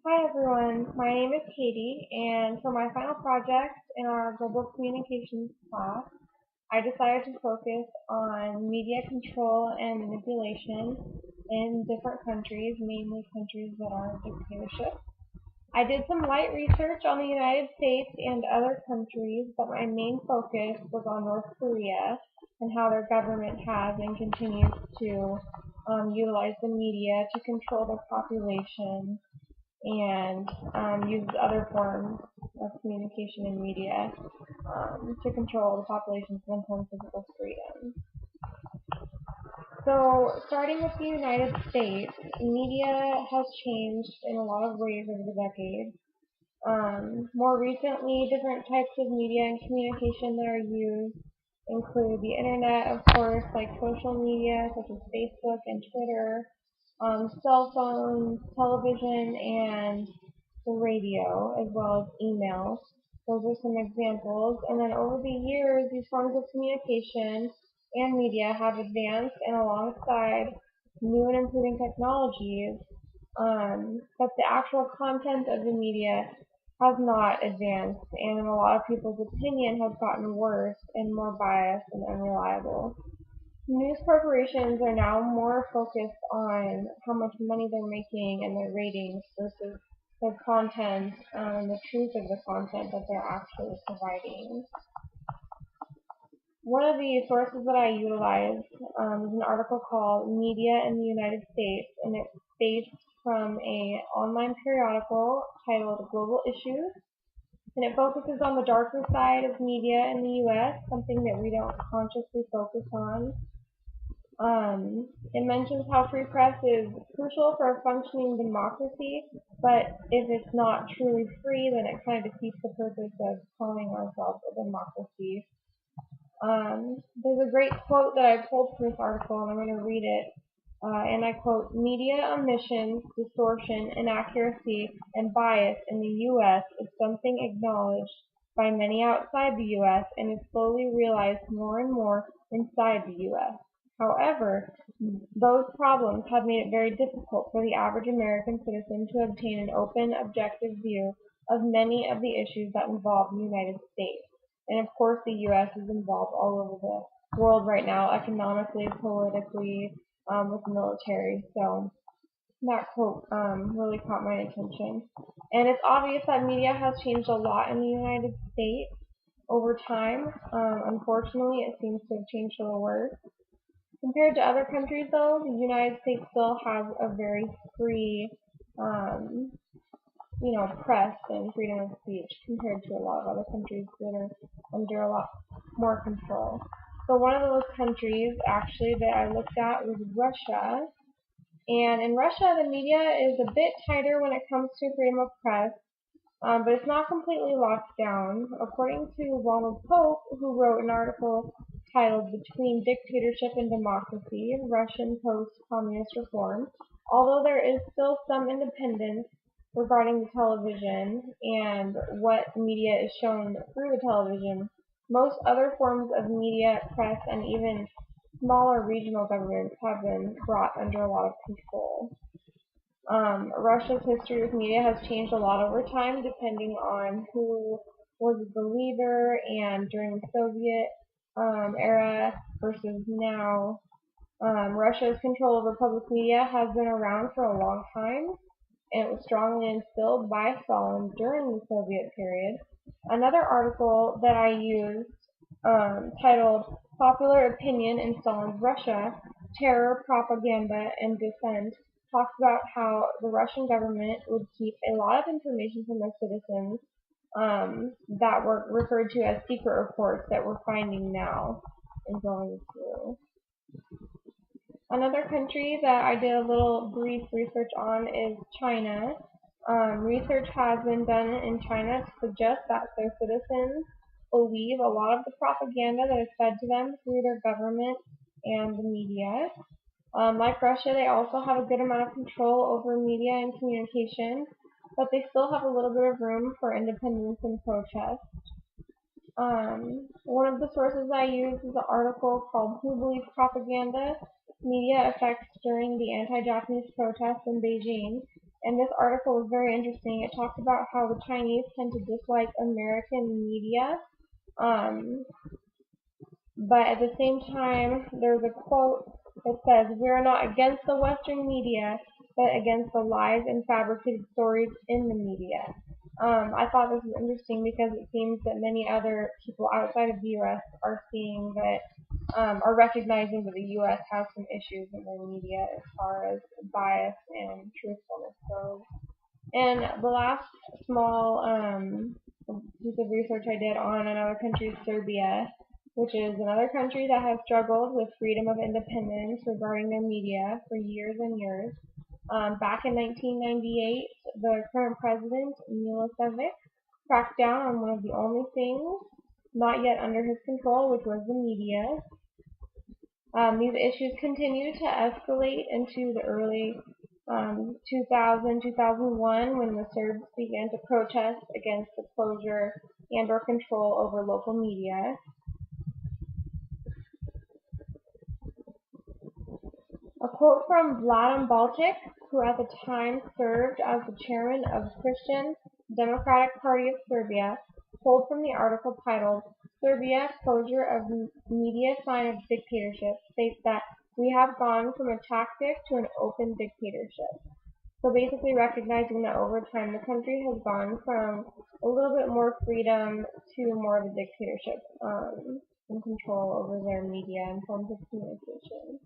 Hi everyone, my name is Katie, and for my final project in our global communications class, I decided to focus on media control and manipulation in different countries, mainly countries that are dictatorships. I did some light research on the United States and other countries, but my main focus was on North Korea and how their government has and continues to utilize the media to control their population and uses other forms of communication and media to control the population's mental and physical freedom. So, starting with the United States, media has changed in a lot of ways over the decades. More recently, different types of media and communication that are used include the internet, of course, like social media such as Facebook and Twitter, cell phones, television, and the radio, as well as email. Those are some examples. And then over the years, these forms of communication and media have advanced, and alongside new and improving technologies, but the actual content of the media has not advanced, and in a lot of people's opinion, has gotten worse and more biased and unreliable. News corporations are now more focused on how much money they're making and their ratings versus the content and the truth of the content that they're actually providing. One of the sources that I utilized is an article called Media in the United States, and it's based from a online periodical titled Global Issues, and it focuses on the darker side of media in the U.S., something that we don't consciously focus on. It mentions how free press is crucial for a functioning democracy, but if it's not truly free, then it kind of defeats the purpose of calling ourselves a democracy. There's a great quote that I pulled from this article, and I'm going to read it. And I quote, "Media omissions, distortion, inaccuracy, and bias in the U.S. is something acknowledged by many outside the U.S. and is slowly realized more and more inside the U.S. However, those problems have made it very difficult for the average American citizen to obtain an open, objective view of many of the issues that involve the United States. And of course, the U.S. is involved all over the world right now, economically, politically, with the military." So that quote really caught my attention. And it's obvious that media has changed a lot in the United States over time. Unfortunately, it seems to have changed for the worse. Compared to other countries, though, the United States still has a very free, press and freedom of speech compared to a lot of other countries that are under a lot more control. So one of those countries, actually, that I looked at was Russia. And in Russia, the media is a bit tighter when it comes to freedom of press, but it's not completely locked down. According to Ronald Pope, who wrote an article titled "Between Dictatorship and Democracy, Russian Post-Communist Reform," although there is still some independence regarding the television and what media is shown through the television, most other forms of media, press, and even smaller regional governments have been brought under a lot of control. Russia's history with media has changed a lot over time, depending on who was the leader and during the Soviet era versus now. Russia's control over public media has been around for a long time, and it was strongly instilled by Stalin during the Soviet period. Another article that I used, titled "Popular Opinion in Stalin's Russia, Terror, Propaganda, and Dissent," talks about how the Russian government would keep a lot of information from their citizens that were referred to as secret reports that we're finding now and going through. Another country that I did a little brief research on is China. Research has been done in China to suggest that their citizens believe a lot of the propaganda that is fed to them through their government and the media. Like Russia, they also have a good amount of control over media and communication, but they still have a little bit of room for independence and protest. One of the sources I used is an article called "Who Believes Propaganda? Media Effects During the Anti-Japanese Protests in Beijing," And this article was very interesting. It talked about how the Chinese tend to dislike American media, um, but at the same time, there's a quote that says, "We are not against the Western media, but against the lies and fabricated stories in the media." I thought this was interesting because it seems that many other people outside of the U.S. are seeing that, are recognizing that the U.S. has some issues in their media as far as bias and truthfulness goes. And the last small piece of research I did on another country is Serbia, which is another country that has struggled with freedom of independence regarding their media for years and years. Back in 1998, the current president, Milosevic, cracked down on one of the only things not yet under his control, which was the media. These issues continued to escalate into the early 2000-2001 when the Serbs began to protest against the closure and or control over local media. A quote from Vladan Baltic, who at the time served as the chairman of the Christian Democratic Party of Serbia, pulled from the article titled "Serbia: Closure of Media Sign of Dictatorship," states that "we have gone from a tactic to an open dictatorship." So basically recognizing that over time the country has gone from a little bit more freedom to more of a dictatorship, and control over their media and forms of communication.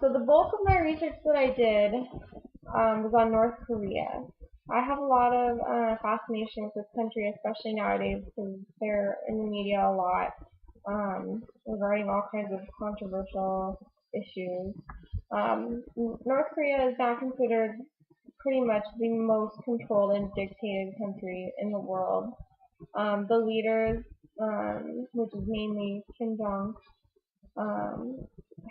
So the bulk of my research that I did was on North Korea. I have a lot of fascination with this country, especially nowadays, because they're in the media a lot regarding all kinds of controversial issues. North Korea is now considered pretty much the most controlled and dictated country in the world. The leaders, which is mainly Kim Jong,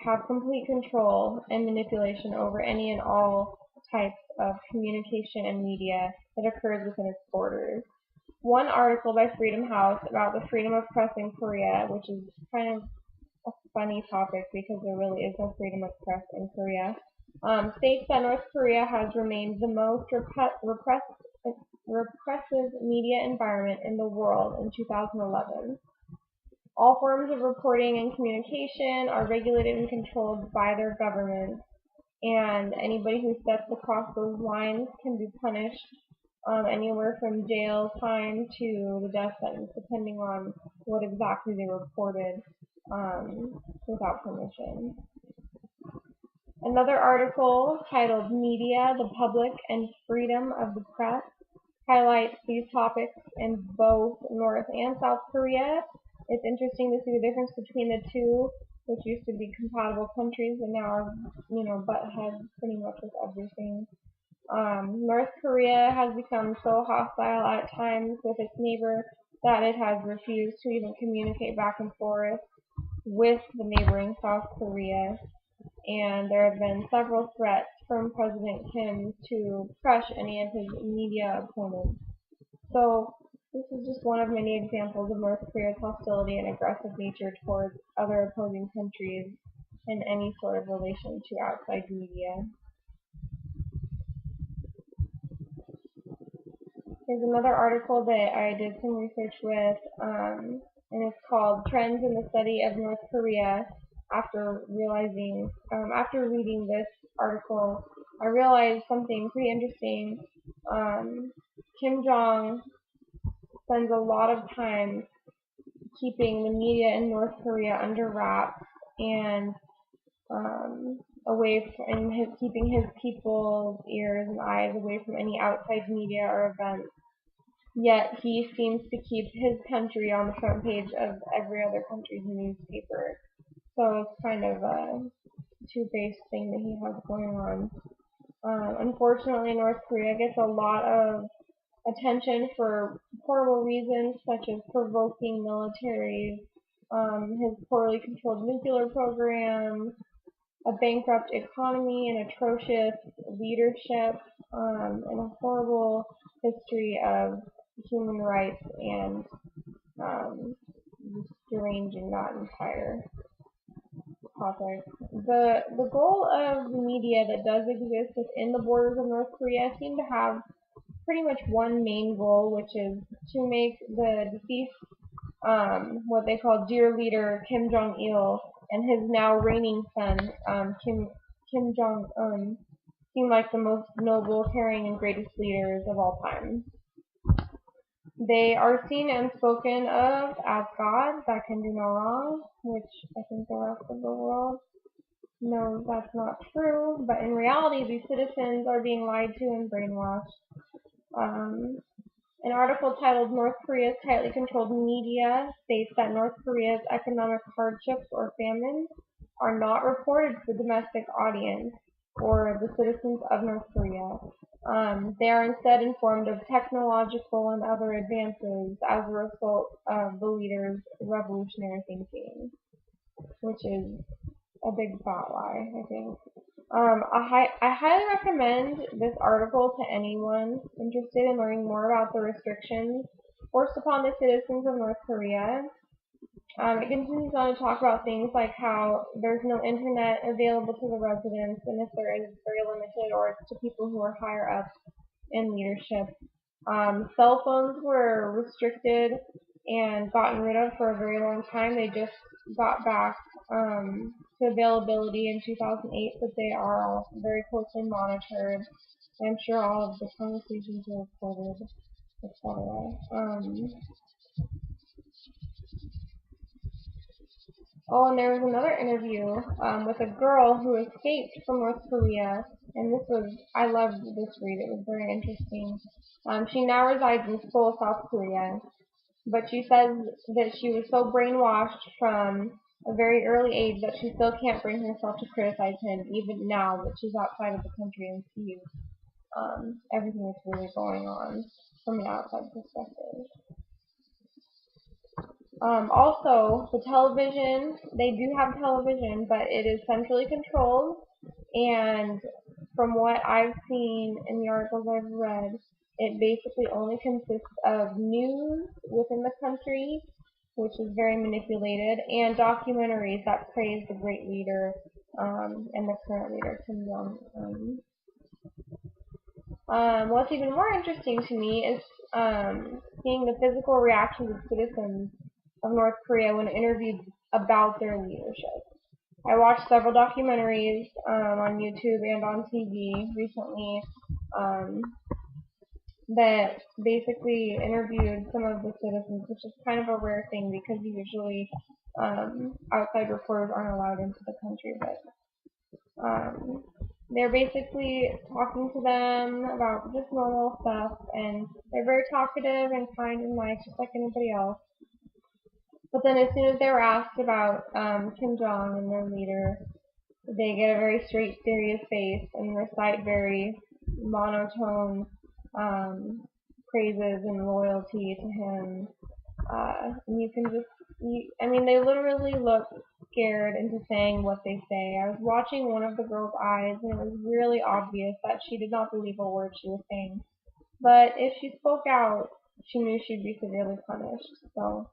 have complete control and manipulation over any and all types of communication and media that occurs within its borders. One article by Freedom House about the freedom of press in Korea, which is kind of a funny topic because there really is no freedom of press in Korea, states that North Korea has remained the most repressive media environment in the world in 2011. All forms of reporting and communication are regulated and controlled by their government, and anybody who steps across those lines can be punished anywhere from jail time to the death sentence, depending on what exactly they reported without permission. Another article titled "Media, the Public, and Freedom of the Press" highlights these topics in both North and South Korea. It's interesting to see the difference between the two, which used to be compatible countries and now are, butt heads pretty much with everything. North Korea has become so hostile at times with its neighbor that it has refused to even communicate back and forth with the neighboring South Korea, and there have been several threats from President Kim to crush any of his media opponents. So this is just one of many examples of North Korea's hostility and aggressive nature towards other opposing countries in any sort of relation to outside media. Here's another article that I did some research with, and it's called "Trends in the Study of North Korea." After reading this article, I realized something pretty interesting. Kim Jong spends a lot of time keeping the media in North Korea under wraps and keeping his people's ears and eyes away from any outside media or events. Yet he seems to keep his country on the front page of every other country's newspaper. So it's kind of a two-faced thing that he has going on. Unfortunately, North Korea gets a lot of attention for horrible reasons, such as provoking militaries, his poorly controlled nuclear program, a bankrupt economy, and atrocious leadership, and a horrible history of human rights and deranging that entire topic. The goal of the media that does exist within the borders of North Korea seem to have pretty much one main goal, which is to make the deceased, what they call dear leader Kim Jong Il and his now reigning son, Kim Jong Un, seem like the most noble, caring, and greatest leaders of all time. They are seen and spoken of as gods that can do no wrong, which I think the rest of the world knows that's not true. But in reality, these citizens are being lied to and brainwashed. Um, An article titled "North Korea's Tightly Controlled Media" states that North Korea's economic hardships or famine are not reported to the domestic audience or the citizens of North Korea. They are instead informed of technological and other advances as a result of the leader's revolutionary thinking, which is a big fat lie, I think. I highly recommend this article to anyone interested in learning more about the restrictions forced upon the citizens of North Korea. It continues on to talk about things like how there's no internet available to the residents, and if there is, it's very limited, or it's to people who are higher up in leadership. Cell phones were restricted and gotten rid of for a very long time. They just got back to availability in 2008, but they are all very closely monitored. I'm sure all of the conversations are recorded, etc. Oh, and there was another interview with a girl who escaped from North Korea, and I loved this read. It was very interesting. She now resides in Seoul, South Korea, but she says that she was so brainwashed from a very early age that she still can't bring herself to criticize him, even now that she's outside of the country and sees everything that's really going on from an outside perspective. Also, the television, they do have television, but it is centrally controlled, and from what I've seen in the articles I've read, it basically only consists of news within the country, which is very manipulated, and documentaries that praise the great leader and the current leader, Kim Jong-un. What's even more interesting to me is seeing the physical reactions of citizens of North Korea when interviewed about their leadership. I watched several documentaries on YouTube and on TV recently that basically interviewed some of the citizens, which is kind of a rare thing because usually outside reporters aren't allowed into the country, but they're basically talking to them about just normal stuff, and they're very talkative and kind and nice, just like anybody else. But then as soon as they were asked about Kim Jong and their leader, they get a very straight, serious face and recite very monotone praises and loyalty to him. And you can they literally look scared into saying what they say. I was watching one of the girl's eyes, and it was really obvious that she did not believe a word she was saying. But if she spoke out, she knew she'd be severely punished. So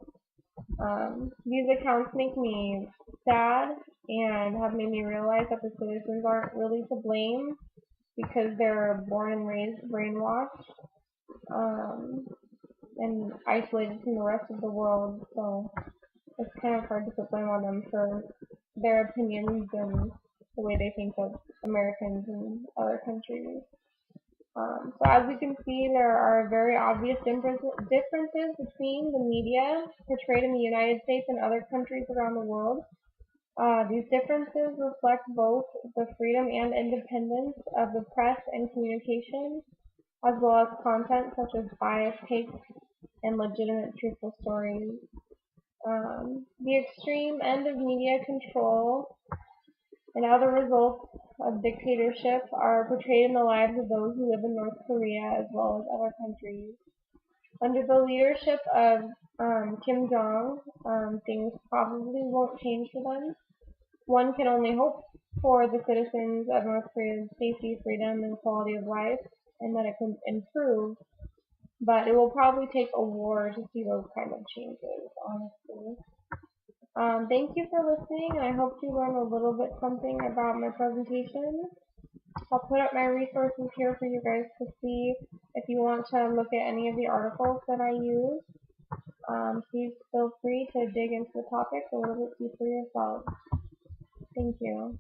these accounts make me sad and have made me realize that the citizens aren't really to blame because they're born and raised brainwashed and isolated from the rest of the world. So it's kind of hard to put blame on them for their opinions and the way they think of Americans and other countries. So as we can see, there are very obvious differences between the media portrayed in the United States and other countries around the world. These differences reflect both the freedom and independence of the press and communication, as well as content such as biased takes and legitimate truthful stories. The extreme end of media control and other results of dictatorship are portrayed in the lives of those who live in North Korea as well as other countries. Under the leadership of Kim Jong, things probably won't change for them. One can only hope for the citizens of North Korea's safety, freedom, and quality of life, and that it can improve, but it will probably take a war to see those kind of changes, honestly. Thank you for listening, and I hope you learned a little bit something about my presentation. I'll put up my resources here for you guys to see if you want to look at any of the articles that I use. Please feel free to dig into the topics a little bit deeper yourself. Thank you.